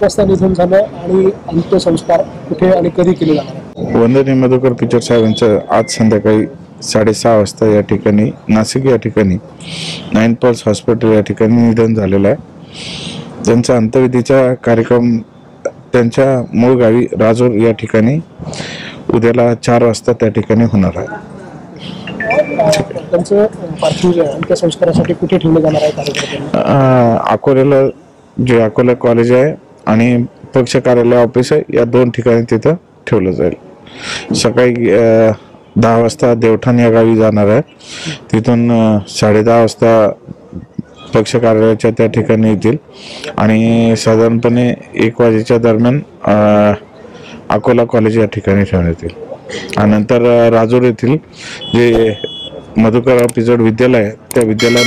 वाजता निधन झालं आणि अंत्यसंस्कार कुठे आणि कधी केले जाणार? वंदनीय मधुकर पिचड साहेबांचं आज संध्याकाळी 6:30 वाजता या ठिकाणी नाशिक या ठिकाणी 9 पल्स हॉस्पिटल या ठिकाणी निधन झालेलं आहे। त्यांचा अंत्यविधीचा कार्यक्रम त्यांच्या मूळ गावी राजूर या ठिकाणी उद्याला 4 वाजता त्या ठिकाणी होणार आहे। त्यांचं पार्थिव अंत्यसंस्कारासाठी कुठे ठेवलं जाणार आहे कार्यक्रम? अकोल्याला जे अकोला कॉलेज आहे आणि पक्ष कार्यालय ऑफिस आहे या 2 ठिकाणी तिथं ठेवलं जाईल। सकाळी 10 वाजता देवठाण या गावी जाणार आहे, तिथून 10:30 वाजता पक्ष कार्यालयाच्या त्या ठिकाणी येतील आणि साधारणपणे 1 वाजेच्या दरम्यान अकोला कॉलेज या ठिकाणी ठेवण्यात येईल आणि नंतर राजूर येथील जे मधुकरराव पिचड विद्यालय आहे त्या विद्यालयात